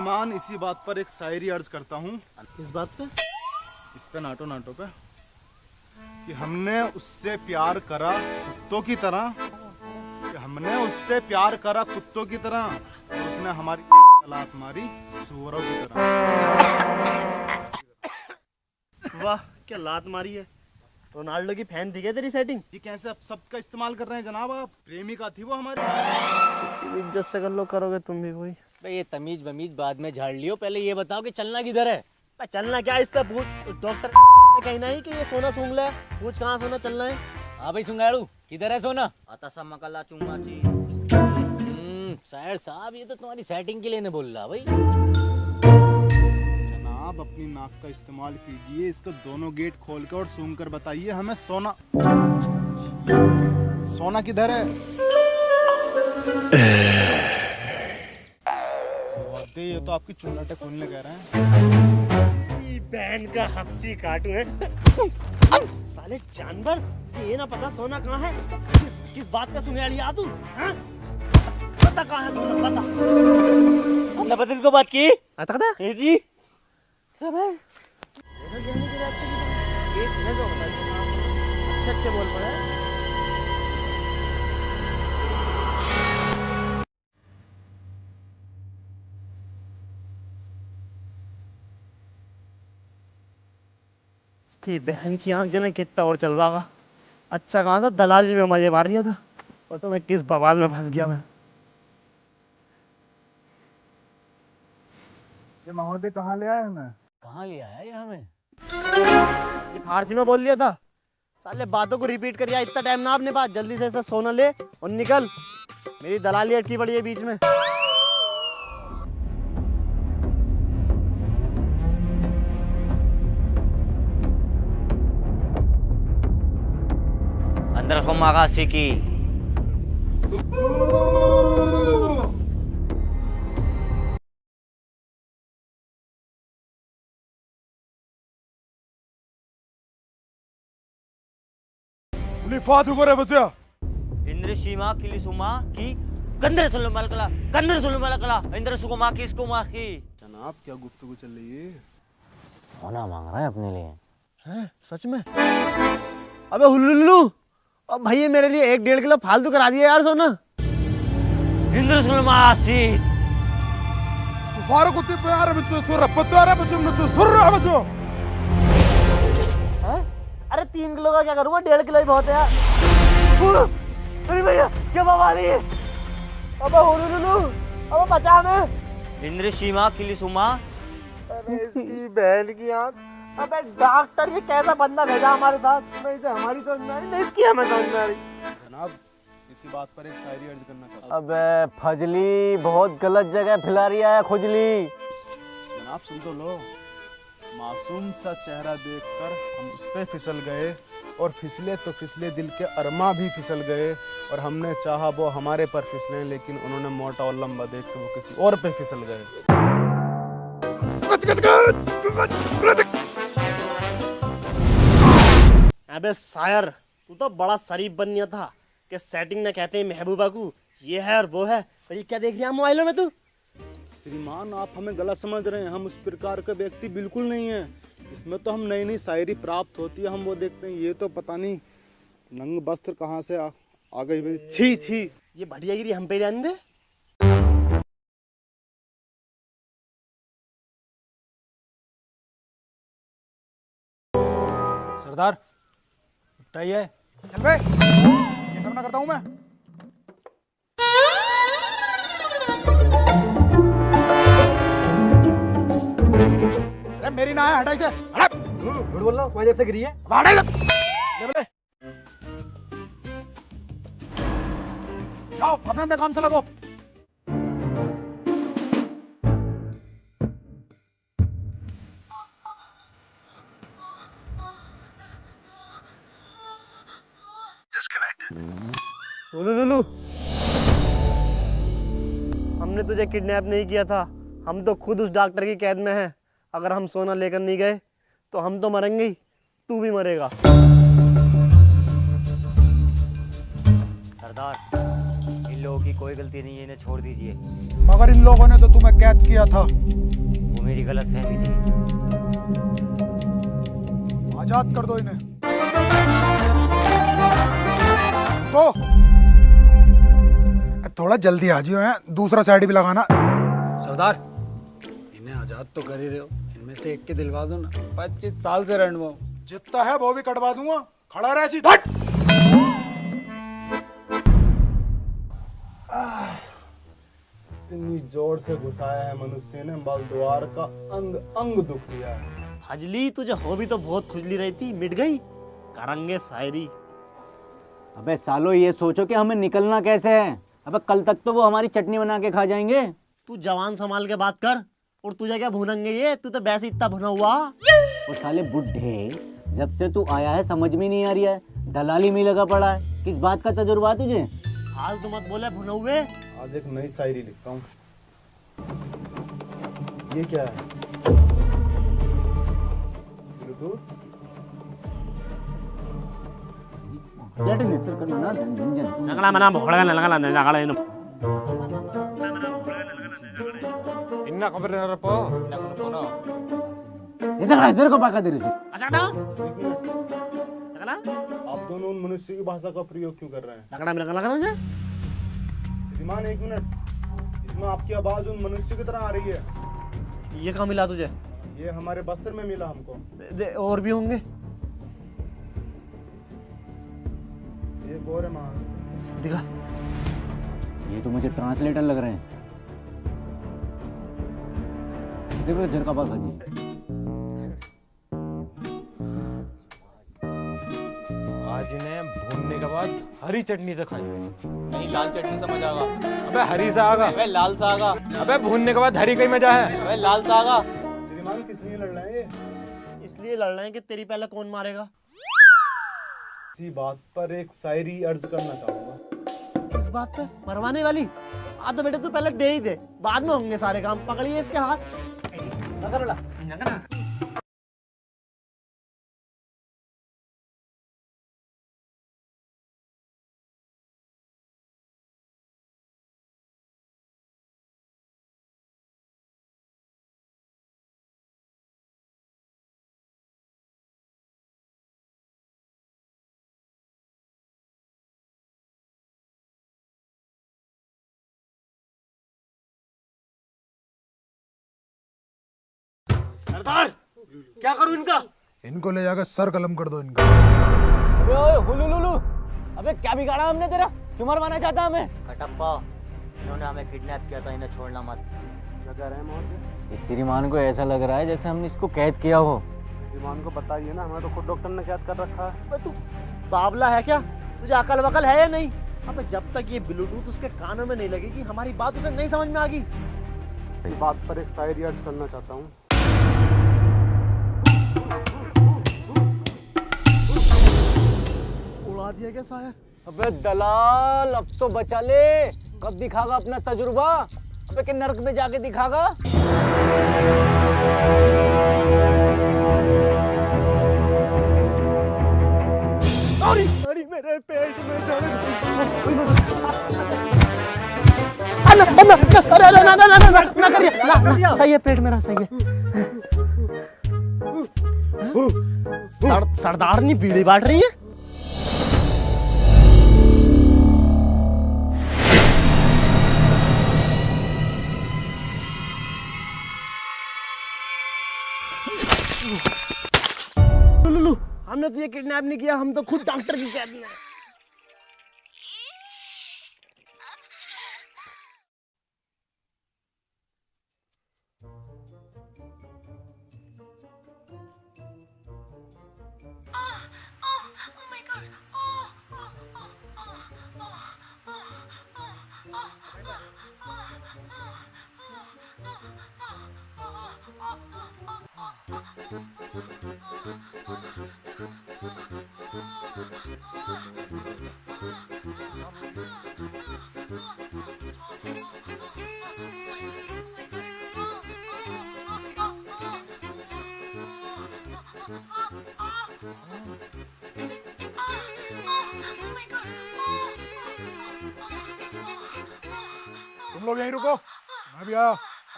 श्रीमान इसी बात पर एक शायरी अर्ज करता हूँ। इस बात पे? इस पे नाटो नाटो पे कि हमने उससे प्यार करा कुत्तों की तरह, कि हमने उससे प्यार करा कुत्तों की तरह और उसने हमारी लात मारी सुअरों की तरह। वाह क्या लात मारी है। रोनाल्डो की फैन थी क्या तेरी सेटिंग? ये कैसे आप सबका इस्तेमाल कर रहे हैं जनाब? आप प्रेमिका थी वो हमारी। इज्जत से कर लो, करोगे तुम भी कोई? भाई ये तमीज बमीज बाद में झाड़ लियो, पहले ये बताओ कि चलना किधर है? चलना क्या, इससे पूछ। डॉक्टर ने कहना ही कि ये सोना सूंघ ले, पूछ कहाँ सोना चलना है। हाँ भाई सुंगाड़ू, किधर है सोना? आता सा मकला चुंगाची। शायर साहब ये तो तुम्हारी सेटिंग के लिए नहीं बोल रहा भाई। जनाब अपनी नाक का इस्तेमाल कीजिए, इसको दोनों गेट खोल कर और सूंघ कर बताइए हमें सोना सोना किधर है? ये तो आपकी चुन्नटें खोलने कह रहे हैं। बहन का हफ्सी काटू है साले जानवर, ये ना पता सोना कहाँ है। किस बात का सुने आ तू? हाँ? पता कहाँ है सोना, पता। हमने बदल को बात की आता था जी सब है। अच्छे बोल पड़ा है। बहन की आंख जने कितना और चल रहा। अच्छा कहाँ था, दलाली में मजे मार लिया था और तो मैं किस बवाल में फंस गया। मैं ये महोदय कहाँ ले आए हमें? कहाँ ले आया ये हमें? ये फारसी में बोल लिया था। साले बातों को रिपीट कर, इतना टाइम ना अपने पास। जल्दी से ऐसा सोना ले और निकल, मेरी दलाली अटकी पड़ी है बीच में। अंदर को मागा सीकी। लिफात ऊपर है बच्चा। इंद्र सीमा किली सुमा की कंदर सुलम मलकला, कंदर सुलम मलकला, इंद्र सुकुमा की इसको मा की। जनाब क्या गुफ्तगू चल रही है? सोना मांग रहा है अपने लिए। हैं सच में? अबे हुल्लुल्लू, अब भाई मेरे लिए 1-1.5 किलो फालतू करा दिया यार सोना। इंद्र सुलमासी फारूक कुत्ते पे आ रहे बच्चों, सुर पत्ते आ रहे बच्चों, सुर रहा बच्चों। अरे 3 किलो का क्या करूँगा, 1.5 किलो ही बहुत है यार। अरे भैया क्या बात आ रही है? अबे हुल्लुल्लू, अबे बचा हमें। इंद्र सीमा किली सुमा। अरे इसकी बहन की आंख। अबे डॉक्टर ये कैसा बंदा भेजा हमारे साथ, नहीं से हमारी समझ में आ रही, नहीं इसकी हमें समझ में आ रही। जनाब इसी बात पर एक शायरी अर्ज करना चाहता हूँ। अबे फजली बहुत गलत जगह फिला रही है खुजली। जनाब सुन तो लो। मासूम सा चेहरा देखकर हम उस पे फिसल गए और फिसले तो फिसले दिल के अरमा भी फिसल गए और हमने चाहा वो हमारे पर फिसले, लेकिन उन्होंने मोटा और लंबा देख कर वो किसी और पे फिसल गए। अबे शायर तू तो बड़ा शरीफ बन गया था कि सेटिंग ने कहते हैं महबूबा को ये है और वो है, पर ये क्या देख रही है मोबाइलों में तू? श्रीमान आप हमें गलत समझ रहे हैं, हम उस प्रकार के व्यक्ति बिल्कुल नहीं है। इसमें तो हम नई नई शायरी प्राप्त होती है, हम वो देखते हैं। ये तो पता नहीं नंग वस्त्र कहाँ से आ गई। छी छी, ये भटियागिरी हम पे रहने दे। सरदार उठाइए। चल बे, ये सब ना करता हूँ मैं। अरे मेरी ना है, हटाई से हटा। झूठ बोल रहा हूँ, तुम्हारी जेब से गिरी है। हटाई ले। जाओ अपने काम से लगो। लुलु, हमने तुझे किडनैप नहीं किया था, हम तो खुद उस डॉक्टर की कैद में हैं। अगर हम सोना लेकर नहीं गए तो हम तो मरेंगे ही, तू भी मरेगा। सरदार इन लोगों की इनकी कोई गलती नहीं है, इन्हें छोड़ दीजिए। मगर इन लोगों ने तो तुम्हें कैद किया था। वो मेरी गलतफहमी थी। आजाद कर दो इन्हें। तो थोड़ा जल्दी आ जियो, है दूसरा साइड भी लगाना। सरदार, इन्हें आजाद तो कर ही रहे हो, इनमें से एक के दिलवा दो ना। 25 साल से रहने वो। जितना है वो भी कटवा दूंगा। खड़ा रह सीधा। इतनी जोर से घुसाया है मनुष्य ने, बाल द्वार का अंग अंग दुख दिया है। फजली तुझे हो भी तो बहुत खुजली रही थी, मिट गई। करेंगे शायरी। अबे सालो, ये सोचो कि हमें निकलना कैसे है। अबे कल तक तो वो हमारी चटनी बना के खा जाएंगे। तू जवान संभाल के बात कर। और तुझे क्या भूनेंगे ये? तू तो वैसे इतना भुना हुआ। और साले बुढ़े, जब से तू आया है समझ में नहीं आ रही है, दलाली में लगा पड़ा है। किस बात का तजुर्बा तुझे? हाल तो मत बोले भुना हुए। आज एक नई शायरी लिखता हूँ। ये क्या है? ब्लूटूथ? नगला मना भोड़ा नगला नगला इन इन्ना खबर न रपो। इधर हजर को पाका दे रहे। अच्छा ना नगला आप दोनों उन मनुष्य की भाषा का प्रयोग क्यों कर रहे हैं? नगला में नगला करना। श्रीमान एक मिनट, इसमें आपकी आवाज उन मनुष्य की तरह आ रही है। ये कहाँ मिला तुझे? ये हमारे बस्तर में मिला हमको। और भी होंगे। ये बोर है मां। दिखा। ये तो मुझे ट्रांसलेटर लग रहे हैं। देखो हजर का पाका जी। आज इन्हें भूनने के बाद हरी चटनी से खाएंगे। नहीं, लाल चटनी से मजा आगा। अबे हरी सा आगा। अबे लाल सा आगा। अबे भूनने के बाद हरी का ही मजा है। अबे लाल सा आगा। श्रीमान किस लिए लड़ रहे हैं ये? इसलिए लड़ रहे हैं कि तेरी पहले कौन मारेगा। इसी बात पर एक शायरी अर्ज करना चाहूंगा। किस बात पे? मरवाने वाली? हाँ तो बेटे तू पहले दे ही दे, बाद में होंगे सारे काम। पकड़िए इसके हाथ। सरदार, क्या करूं इनका? इनको ले जाकर सर कलम कर दो इनका। अबे ओए हुलुलुलु, अबे क्या बिगाड़ा हमने तेरा? क्यों मरवाना चाहता हमें? कटप्पा, इन्होंने हमें किडनैप किया था, इन्हें छोड़ना मत। क्या कह रहे हैं मोहन? इस श्रीमान को ऐसा लग रहा है जैसे हमने इसको कैद किया हो। श्रीमान को बताइए ना, हमें तो खुद डॉक्टर ने कैद कर रखा है। अबे तू बावला है क्या? तुझे अकल वकल है या नहीं? अबे जब तक ये ब्लूटूथ उसके कानों में नहीं लगेगी, हमारी बात उसे नहीं समझ में आएगी। इस बात पर एक शायरी अर्ज करना चाहता हूँ। उड़ा दिया क्या शायर? अबे दलाल, अब तो बचा ले। कब दिखागा अपना तजुर्बा? अबे कि नर्क में जाके दिखागा? अरे अरे मेरे पेट में दर्द। अरे ना करिए। सही है, पेट मेरा सही है। सरदारनी बीड़ी बांट रही है। लुलु, हमने तो ये किडनैप नहीं किया, हम तो खुद डॉक्टर की कैद में हैं। Oh तुम लोग यहीं रुको, मैं भी आया।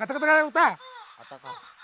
कत होता है? आता का